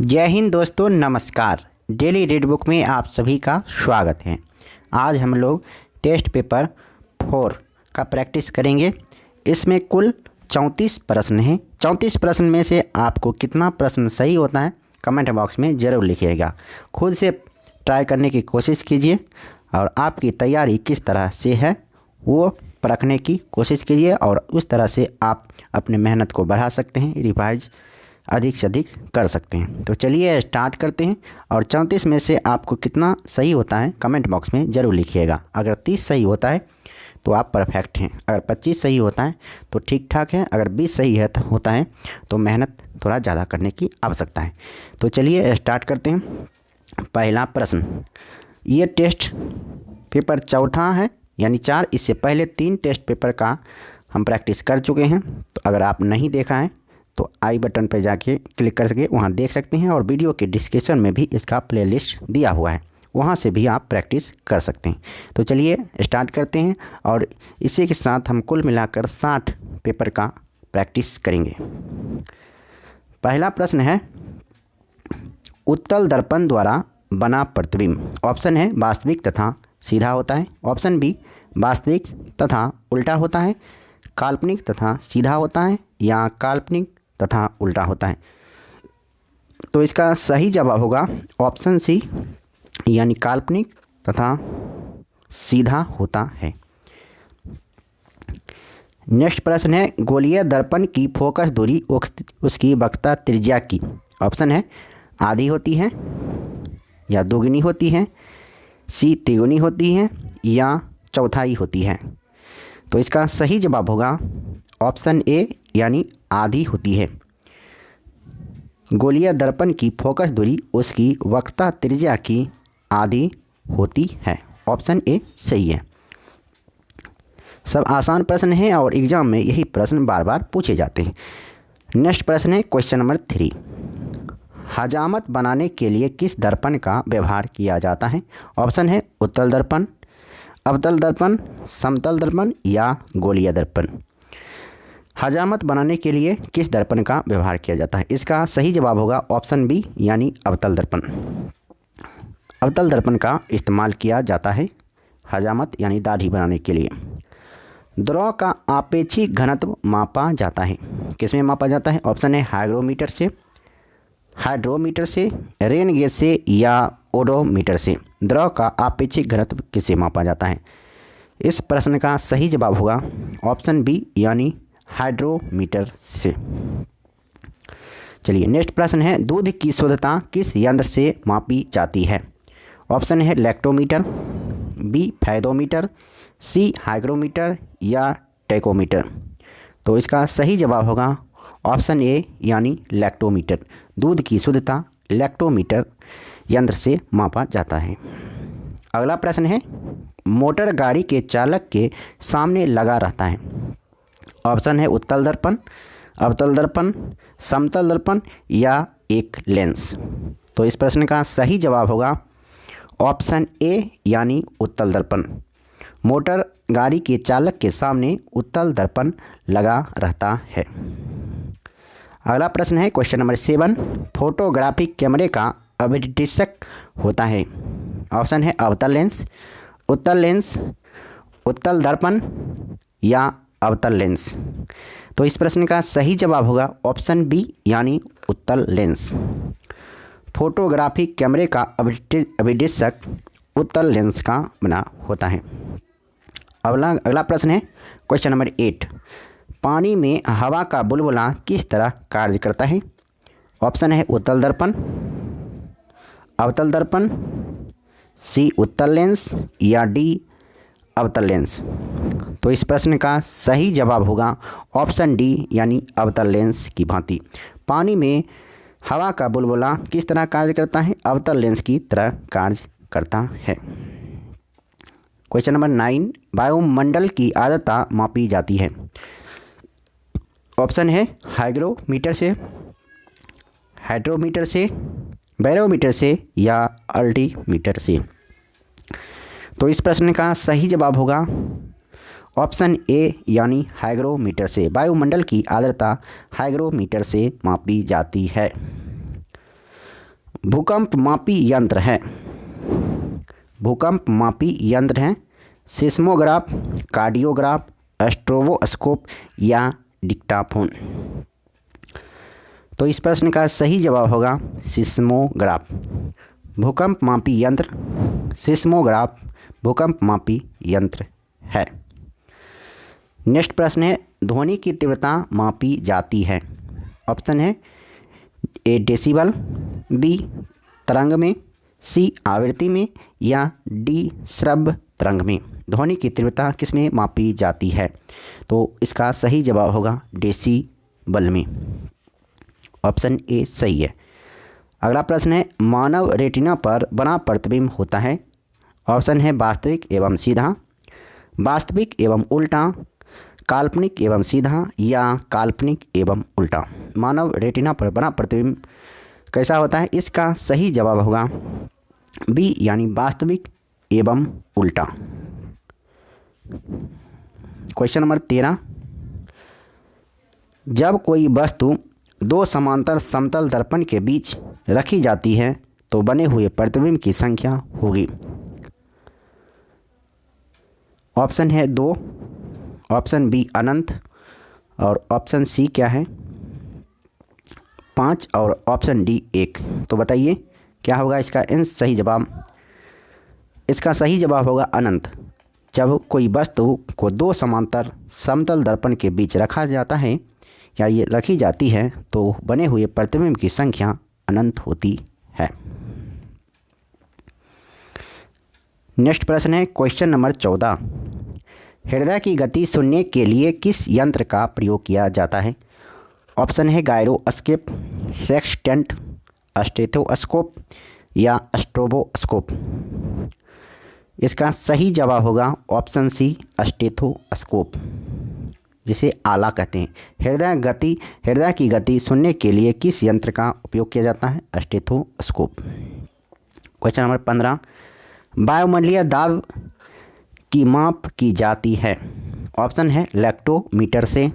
जय हिंद दोस्तों, नमस्कार। डेली रीड बुक में आप सभी का स्वागत है। आज हम लोग टेस्ट पेपर 4 का प्रैक्टिस करेंगे। इसमें कुल 34 प्रश्न हैं। 34 प्रश्न में से आपको कितना प्रश्न सही होता है कमेंट बॉक्स में ज़रूर लिखिएगा। खुद से ट्राई करने की कोशिश कीजिए और आपकी तैयारी किस तरह से है वो परखने की कोशिश कीजिए और उस तरह से आप अपने मेहनत को बढ़ा सकते हैं, रिवाइज अधिक से अधिक कर सकते हैं। तो चलिए स्टार्ट करते हैं। और 34 में से आपको कितना सही होता है कमेंट बॉक्स में ज़रूर लिखिएगा। अगर 30 सही होता है तो आप परफेक्ट हैं, अगर 25 सही होता है तो ठीक ठाक है, अगर 20 सही होता है तो मेहनत थोड़ा ज़्यादा करने की आवश्यकता है। तो चलिए स्टार्ट करते हैं। पहला प्रश्न, ये टेस्ट पेपर चौथा है यानी 4। इससे पहले 3 टेस्ट पेपर का हम प्रैक्टिस कर चुके हैं। तो अगर आप नहीं देखा है तो आई बटन पर जाके क्लिक कर सके वहाँ देख सकते हैं, और वीडियो के डिस्क्रिप्शन में भी इसका प्लेलिस्ट दिया हुआ है, वहाँ से भी आप प्रैक्टिस कर सकते हैं। तो चलिए स्टार्ट करते हैं और इसी के साथ हम कुल मिलाकर 60 पेपर का प्रैक्टिस करेंगे। पहला प्रश्न है, उत्तल दर्पण द्वारा बना प्रतिबिंब ऑप्शन है वास्तविक तथा सीधा होता है, ऑप्शन बी वास्तविक तथा उल्टा होता है, काल्पनिक तथा सीधा होता है, या काल्पनिक तथा उल्टा होता है। तो इसका सही जवाब होगा ऑप्शन सी यानी काल्पनिक तथा सीधा होता है। नेक्स्ट प्रश्न है, गोलीय दर्पण की फोकस दूरी उसकी वक्रता त्रिज्या की ऑप्शन है आधी होती है या दोगुनी होती है, सी तिगुनी होती है, या चौथाई होती है। तो इसका सही जवाब होगा ऑप्शन ए यानी आधी होती है। गोलीय दर्पण की फोकस दूरी उसकी वक्रता त्रिज्या की आधी होती है। ऑप्शन ए सही है। सब आसान प्रश्न है और एग्जाम में यही प्रश्न बार बार पूछे जाते हैं। नेक्स्ट प्रश्न है क्वेश्चन नंबर 3, हजामत बनाने के लिए किस दर्पण का व्यवहार किया जाता है? ऑप्शन है उत्तल दर्पण, अवतल दर्पण, समतल दर्पण, या गोलीय दर्पण। हजामत बनाने के लिए किस दर्पण का व्यवहार किया जाता है? इसका सही जवाब होगा ऑप्शन बी यानी अवतल दर्पण। अवतल दर्पण का इस्तेमाल किया जाता है हजामत यानी दाढ़ी बनाने के लिए। द्रव का आपेक्षिक घनत्व मापा जाता है, किसमें मापा जाता है? ऑप्शन है हाइड्रोमीटर से, रेन गेज से, या ओडोमीटर से। द्रव का आपेक्षिक घनत्व किससे मापा जाता है? इस प्रश्न का सही जवाब होगा ऑप्शन बी यानी हाइड्रोमीटर से। चलिए नेक्स्ट प्रश्न है, दूध की शुद्धता किस यंत्र से मापी जाती है? ऑप्शन है लैक्टोमीटर, बी फैदोमीटर, सी हाइग्रोमीटर, या टेकोमीटर। तो इसका सही जवाब होगा ऑप्शन ए यानी लैक्टोमीटर। दूध की शुद्धता लैक्टोमीटर यंत्र से मापा जाता है। अगला प्रश्न है, मोटर गाड़ी के चालक के सामने लगा रहता है। ऑप्शन है उत्तल दर्पण, अवतल दर्पण, समतल दर्पण, या एक लेंस। तो इस प्रश्न का सही जवाब होगा ऑप्शन ए यानी उत्तल दर्पण। मोटर गाड़ी के चालक के सामने उत्तल दर्पण लगा रहता है। अगला प्रश्न है क्वेश्चन नंबर 7, फोटोग्राफिक कैमरे का अभिदिशक होता है। ऑप्शन है अवतल लेंस, उत्तल लेंस, उत्तल दर्पण, या अवतल लेंस। तो इस प्रश्न का सही जवाब होगा ऑप्शन बी यानी उत्तल लेंस। फोटोग्राफिक कैमरे का अभिदिशक उत्तल लेंस का बना होता है। अगला प्रश्न है क्वेश्चन नंबर 8, पानी में हवा का बुलबुला किस तरह कार्य करता है? ऑप्शन है उत्तल दर्पण, अवतल दर्पण, सी उत्तल लेंस, या डी अवतल लेंस। तो इस प्रश्न का सही जवाब होगा ऑप्शन डी यानी अवतल लेंस की भांति। पानी में हवा का बुलबुला किस तरह कार्य करता है? अवतल लेंस की तरह कार्य करता है। क्वेश्चन नंबर 9, वायुमंडल की आर्द्रता मापी जाती है। ऑप्शन है हाइग्रोमीटर से, हाइड्रोमीटर से, बैरोमीटर से, या अल्टीमीटर से। तो इस प्रश्न का सही जवाब होगा ऑप्शन ए यानी हाइग्रोमीटर से। वायुमंडल की आर्द्रता हाइग्रोमीटर से मापी जाती है। भूकंप मापी यंत्र है? भूकंप मापी यंत्र हैं सिस्मोग्राफ, कार्डियोग्राफ, स्ट्रोबोस्कोप या डिक्टाफोन। तो इस प्रश्न का सही जवाब होगा सिस्मोग्राफ। भूकंप मापी यंत्र सिस्मोग्राफ भूकंप मापी यंत्र है। नेक्स्ट प्रश्न है, ध्वनि की तीव्रता मापी जाती है? ऑप्शन है ए डेसिबल, बी तरंग में, सी आवृत्ति में या डी श्रव्य तरंग में। ध्वनि की तीव्रता किस में मापी जाती है? तो इसका सही जवाब होगा डेसिबल में। ऑप्शन ए सही है। अगला प्रश्न है, मानव रेटिना पर बना प्रतिबिंब होता है? ऑप्शन है वास्तविक एवं सीधा, वास्तविक एवं उल्टा, काल्पनिक एवं सीधा या काल्पनिक एवं उल्टा। मानव रेटिना पर बना प्रतिबिंब कैसा होता है? इसका सही जवाब होगा बी यानी वास्तविक एवं उल्टा। क्वेश्चन नंबर 13, जब कोई वस्तु दो समांतर समतल दर्पण के बीच रखी जाती है तो बने हुए प्रतिबिंब की संख्या होगी? ऑप्शन है 2, ऑप्शन बी अनंत और ऑप्शन सी क्या है 5 और ऑप्शन डी 1। तो बताइए क्या होगा इसका सही जवाब? इसका सही जवाब होगा अनंत। जब कोई वस्तु को दो समांतर समतल दर्पण के बीच रखा जाता है या ये रखी जाती है तो बने हुए प्रतिबिंब की संख्या अनंत होती है। नेक्स्ट प्रश्न है क्वेश्चन नंबर 14, हृदय की गति सुनने के लिए किस यंत्र का प्रयोग किया जाता है? ऑप्शन है गायरोस्कोप, सेक्सटेंट, स्टेथोस्कोप या स्ट्रोबोस्कोप। इसका सही जवाब होगा ऑप्शन सी स्टेथोस्कोप, जिसे आला कहते हैं। हृदय की गति सुनने के लिए किस यंत्र का उपयोग किया जाता है? स्टेथोस्कोप। क्वेश्चन नंबर 15, वायुमंडलीय दाब की माप की जाती है? ऑप्शन है लैक्टोमीटर से,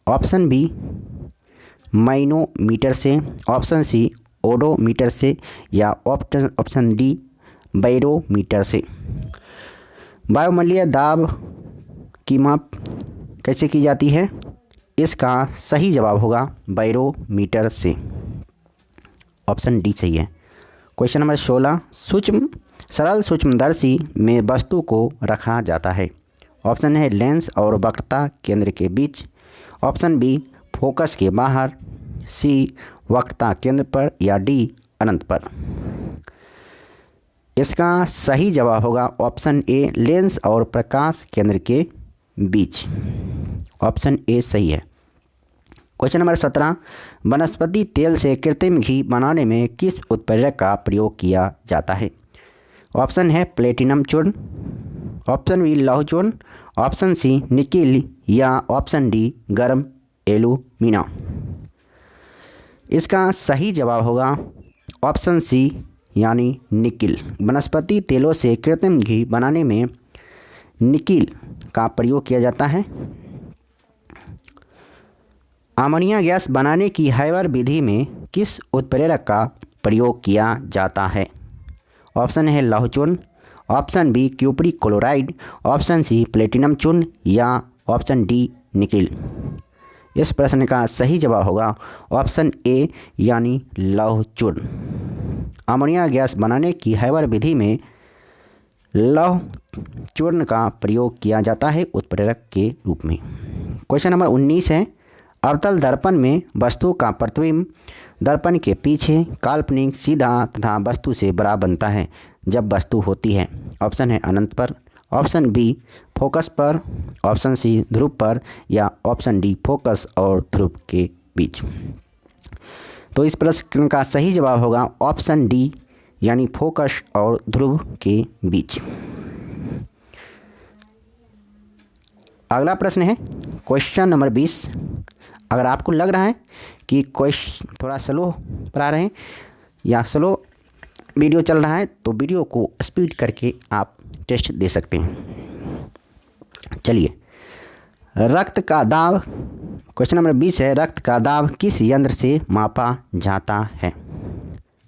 ऑप्शन बी मैनोमीटर से, ऑप्शन सी ओडोमीटर से या ऑप्शन डी बैरोमीटर से। वायुमंडलीय दाब की माप कैसे की जाती है? इसका सही जवाब होगा बैरोमीटर से। ऑप्शन डी सही है। क्वेश्चन नंबर 16, सरल सूक्ष्मदर्शी में वस्तु को रखा जाता है? ऑप्शन है लेंस और वक्रता केंद्र के बीच, ऑप्शन बी फोकस के बाहर, सी वक्रता केंद्र पर या डी अनंत पर। इसका सही जवाब होगा ऑप्शन ए लेंस और प्रकाश केंद्र के बीच। ऑप्शन ए सही है। क्वेश्चन नंबर 17, वनस्पति तेल से कृत्रिम घी बनाने में किस उत्प्रेरक का प्रयोग किया जाता है? ऑप्शन है प्लेटिनम चूर्ण, ऑप्शन बी लौह चूर्ण, ऑप्शन सी निकिल या ऑप्शन डी गर्म एल्यूमिना। इसका सही जवाब होगा ऑप्शन सी यानी निकिल। वनस्पति तेलों से कृत्रिम घी बनाने में निकिल का प्रयोग किया जाता है। अमोनिया गैस बनाने की हैबर विधि में किस उत्प्रेरक का प्रयोग किया जाता है? ऑप्शन है लौह चूर्ण, option B cupric chloride, option C platinum चूर्ण या ऑप्शन डी निकिल। इस प्रश्न का सही जवाब होगा ऑप्शन ए यानी लौह चूर्ण। अमोनिया गैस बनाने की हैबर विधि में लौह चूर्ण का प्रयोग किया जाता है उत्प्रेरक के रूप में। क्वेश्चन नंबर 19 है, अवतल दर्पण में वस्तु का प्रतिबिंब दर्पण के पीछे काल्पनिक, सीधा तथा वस्तु से बड़ा बनता है जब वस्तु होती है। ऑप्शन है अनंत पर, ऑप्शन बी फोकस पर, ऑप्शन सी ध्रुव पर या ऑप्शन डी फोकस और ध्रुव के बीच। तो इस प्रश्न का सही जवाब होगा ऑप्शन डी यानी फोकस और ध्रुव के बीच। अगला प्रश्न है क्वेश्चन नंबर 20। अगर आपको लग रहा है कि क्वेश्चन थोड़ा स्लो पढ़ा रहे हैं या स्लो वीडियो चल रहा है तो वीडियो को स्पीड करके आप टेस्ट दे सकते हैं। चलिए, रक्त का दाब, क्वेश्चन नंबर 20 है, रक्त का दाब किस यंत्र से मापा जाता है?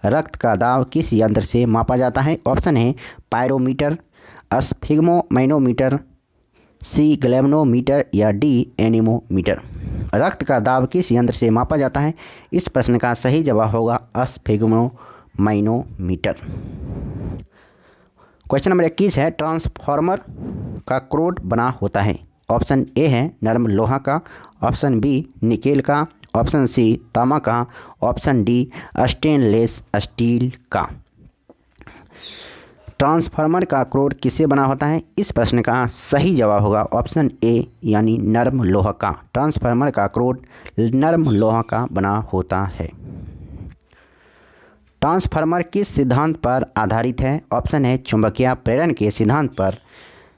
रक्त का दाब किस यंत्र से मापा जाता है? ऑप्शन है पायरोमीटर, स्फिग्मोमैनोमीटर, सी गैल्वेनोमीटर या डी एनीमोमीटर। रक्त का दाब किस यंत्र से मापा जाता है? इस प्रश्न का सही जवाब होगा स्फिग्मोमैनोमीटर। क्वेश्चन नंबर 21 है, ट्रांसफार्मर का क्रोड बना होता है। ऑप्शन ए है नरम लोहा का, ऑप्शन बी निकेल का, ऑप्शन सी तांबा का, ऑप्शन डी स्टेनलेस स्टील का। ट्रांसफार्मर का क्रोड किससे बना होता है? इस प्रश्न का सही जवाब होगा ऑप्शन ए यानी नरम लोहा का। ट्रांसफार्मर का क्रोड नरम लोहा का बना होता है। ट्रांसफार्मर किस सिद्धांत पर आधारित है? ऑप्शन है चुंबकीय प्रेरण के सिद्धांत पर,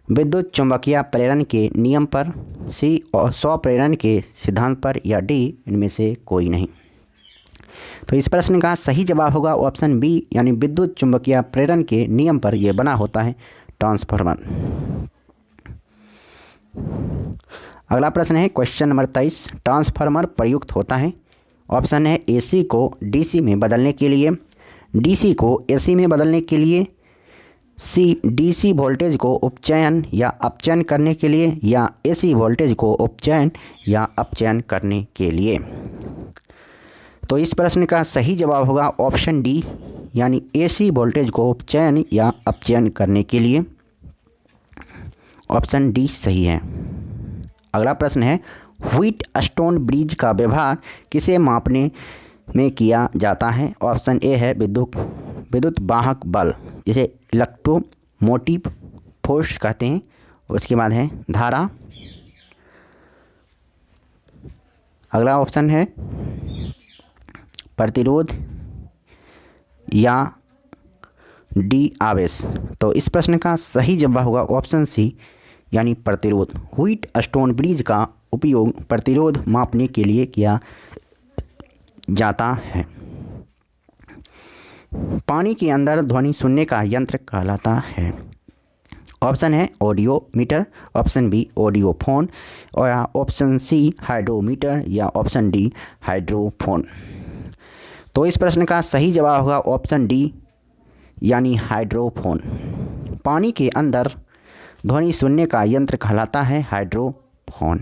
विद्युत चुंबकीय प्रेरण के नियम पर, सी और स्वप्रेरण के सिद्धांत पर या डी इनमें से कोई नहीं। तो इस प्रश्न का सही जवाब होगा ऑप्शन बी यानी विद्युत चुंबकीय प्रेरण के नियम पर यह बना होता है ट्रांसफार्मर। अगला प्रश्न है क्वेश्चन नंबर 23, ट्रांसफार्मर प्रयुक्त होता है। ऑप्शन है एसी को डीसी में बदलने के लिए, डीसी को एसी में बदलने के लिए, सी डीसी वोल्टेज को उपचयन या अपचयन करने के लिए या एसी वोल्टेज को उपचयन या अपचयन करने के लिए। तो इस प्रश्न का सही जवाब होगा ऑप्शन डी यानी एसी वोल्टेज को उपचयन या अपचयन करने के लिए। ऑप्शन डी सही है। अगला प्रश्न है, व्हीट स्टोन ब्रिज का व्यवहार किसे मापने में किया जाता है? ऑप्शन ए है विद्युत वाहक बल, जिसे इलेक्ट्रोमोटिव फोर्स कहते हैं। उसके बाद है धारा। अगला ऑप्शन है प्रतिरोध या डी आवेश। तो इस प्रश्न का सही जवाब होगा ऑप्शन सी यानी प्रतिरोध। व्हीट स्टोन ब्रिज का उपयोग प्रतिरोध मापने के लिए किया जाता है। पानी के अंदर ध्वनि सुनने का यंत्र कहलाता है। ऑप्शन है ऑडियोमीटर, ऑप्शन बी ऑडियोफोन और ऑप्शन सी हाइड्रोमीटर या ऑप्शन डी हाइड्रोफोन। तो इस प्रश्न का सही जवाब होगा ऑप्शन डी यानी हाइड्रोफोन। पानी के अंदर ध्वनि सुनने का यंत्र कहलाता है हाइड्रोफोन।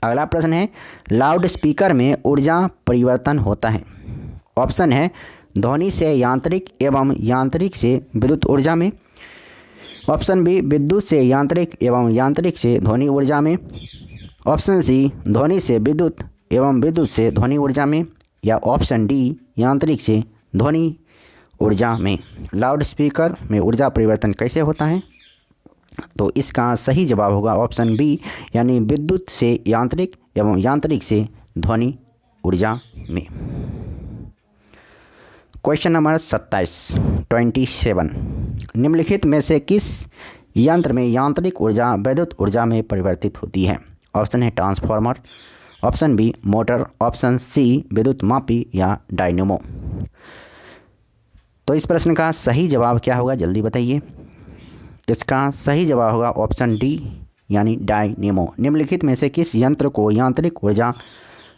अगला प्रश्न है, लाउड स्पीकर में ऊर्जा परिवर्तन होता है। ऑप्शन है ध्वनि से यांत्रिक एवं यांत्रिक से विद्युत ऊर्जा में, ऑप्शन बी विद्युत से यांत्रिक एवं यांत्रिक से ध्वनि ऊर्जा में, ऑप्शन सी ध्वनि से विद्युत एवं विद्युत से ध्वनि ऊर्जा में या ऑप्शन डी यांत्रिक से ध्वनि ऊर्जा में। लाउड स्पीकर में ऊर्जा परिवर्तन कैसे होता है? तो इसका सही जवाब होगा ऑप्शन बी यानी विद्युत से यांत्रिक एवं यांत्रिक से ध्वनि ऊर्जा में। क्वेश्चन नंबर 27 निम्नलिखित में से किस यंत्र में यांत्रिक ऊर्जा विद्युत ऊर्जा में परिवर्तित होती है? ऑप्शन है transformer, option B motor, option C विद्युत मापी या डायनेमो। तो इस प्रश्न का सही जवाब क्या होगा जल्दी बताइए। इसका सही जवाब होगा ऑप्शन डी यानी डायनेमो। निम्नलिखित में से किस यंत्र को यांत्रिक ऊर्जा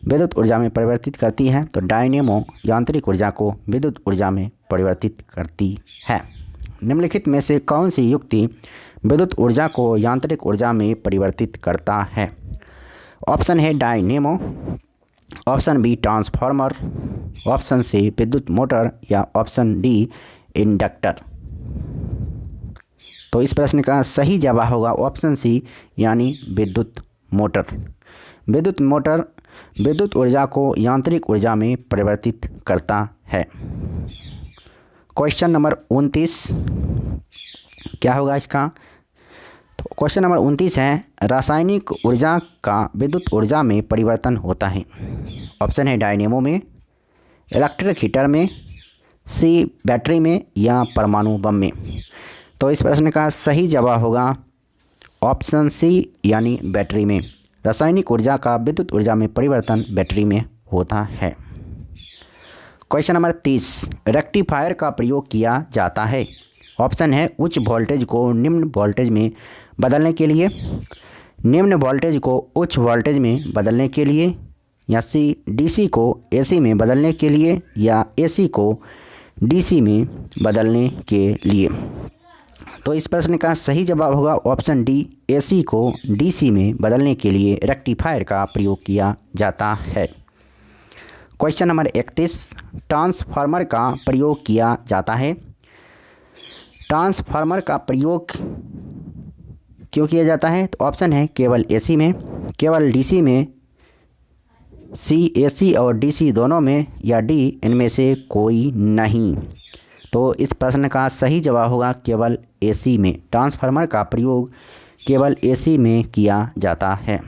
विद्युत ऊर्जा में परिवर्तित करती है? तो डायनेमो यांत्रिक ऊर्जा को विद्युत ऊर्जा में परिवर्तित करती है। निम्नलिखित में से कौन सी युक्ति विद्युत ऊर्जा को यांत्रिक ऊर्जा में परिवर्तित करता है? ऑप्शन है dynamo, option B transformer, option C विद्युत मोटर या ऑप्शन डी इंडक्टर। तो इस प्रश्न का सही जवाब होगा ऑप्शन सी यानी विद्युत मोटर। विद्युत मोटर विद्युत ऊर्जा को यांत्रिक ऊर्जा में परिवर्तित करता है। क्वेश्चन नंबर 29 क्या होगा इसका? तो क्वेश्चन नंबर 29 है, रासायनिक ऊर्जा का विद्युत ऊर्जा में परिवर्तन होता है। ऑप्शन है डायनेमो में, इलेक्ट्रिक हीटर में, सी बैटरी में या परमाणु बम में। तो इस प्रश्न का सही जवाब होगा ऑप्शन सी यानी बैटरी में। रासायनिक ऊर्जा का विद्युत ऊर्जा में परिवर्तन बैटरी में होता है। क्वेश्चन नंबर 30, रेक्टिफायर का प्रयोग किया जाता है। ऑप्शन है उच्च वोल्टेज को निम्न वोल्टेज में बदलने के लिए, निम्न वोल्टेज को उच्च वोल्टेज में बदलने के लिए या सी डीसी को एसी में बदलने के लिए या एसी को डीसी में बदलने के लिए। तो इस प्रश्न का सही जवाब होगा ऑप्शन डी, एसी को डीसी में बदलने के लिए रेक्टिफायर का प्रयोग किया जाता है। क्वेश्चन नंबर 31, ट्रांसफार्मर का प्रयोग किया जाता है। ट्रांसफार्मर का प्रयोग क्यों किया जाता है? तो ऑप्शन है केवल एसी में, केवल डीसी में, सी एसी और डीसी दोनों में, या डी इनमें से कोई नहीं। तो इस प्रश्न का सही जवाब होगा केवल एसी में। ट्रांसफार्मर का प्रयोग केवल एसी में किया जाता है।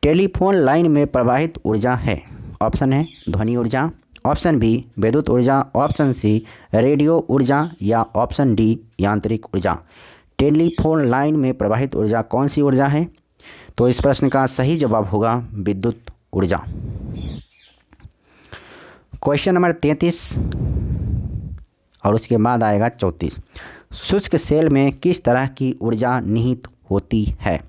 टेलीफोन लाइन में प्रवाहित ऊर्जा है। ऑप्शन है ध्वनि ऊर्जा, ऑप्शन बी विद्युत ऊर्जा, ऑप्शन सी रेडियो ऊर्जा, या ऑप्शन डी यांत्रिक ऊर्जा। टेलीफोन लाइन में प्रवाहित ऊर्जा कौन सी ऊर्जा है? तो इस प्रश्न का सही जवाब होगा विद्युत ऊर्जा। क्वेश्चन नंबर 33 और उसके बाद आएगा 34। शुष्क सेल में किस तरह की ऊर्जा निहित होती है?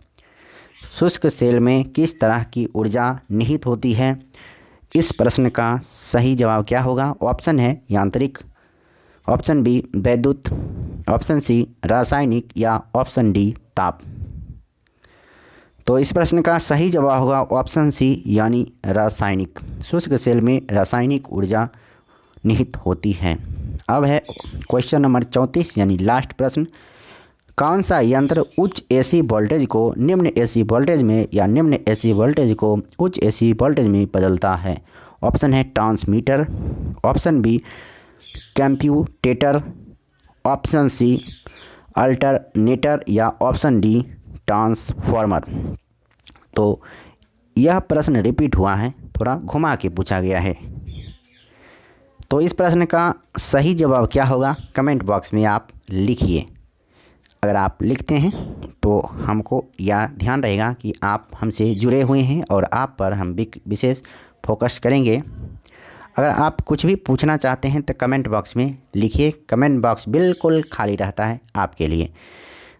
शुष्क सेल में किस तरह की ऊर्जा निहित होती है? इस प्रश्न का सही जवाब क्या होगा? ऑप्शन है यांत्रिक, ऑप्शन बी विद्युत, ऑप्शन सी रासायनिक, या ऑप्शन डी ताप। तो इस प्रश्न का सही जवाब होगा ऑप्शन सी यानी रासायनिक। शुष्क सेल में रासायनिक ऊर्जा निहित होती है। अब है क्वेश्चन नंबर 34 यानी लास्ट प्रश्न। कौन सा यंत्र उच्च एसी वोल्टेज को निम्न एसी वोल्टेज में या निम्न एसी वोल्टेज को उच्च एसी वोल्टेज में बदलता है? ऑप्शन है transmitter, option b commutator, option c alternator, या ऑप्शन डी ट्रांसफार्मर। तो यह प्रश्न रिपीट हुआ है, थोड़ा घुमा के पूछा गया है। तो इस प्रश्न का सही जवाब क्या होगा? कमेंट बॉक्स में आप लिखिए। अगर आप लिखते हैं तो हमको यह ध्यान रहेगा कि आप हमसे जुड़े हुए हैं और आप पर हम विशेष फोकस करेंगे। अगर आप कुछ भी पूछना चाहते हैं तो कमेंट बॉक्स में लिखिए। कमेंट बॉक्स बिल्कुल खाली रहता है आपके लिए।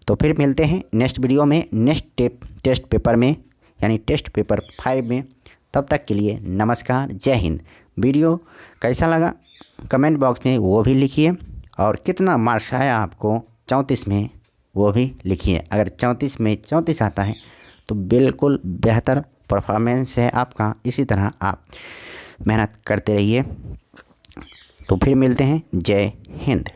तो फिर मिलते हैं नेक्स्ट वीडियो में, नेक्स्ट टेस्ट पेपर में यानी टेस्ट पेपर 5 में। तब तक के लिए नमस्कार, जय हिंद। वीडियो कैसा लगा कमेंट बॉक्स में वो भी लिखिए, और कितना मार्क्स आया आपको 34 में वो भी लिखिए। अगर 34 में 34 आता है तो बिल्कुल बेहतर परफॉर्मेंस है आपका। इसी तरह आप मेहनत करते रहिए। तो फिर मिलते हैं, जय हिंद।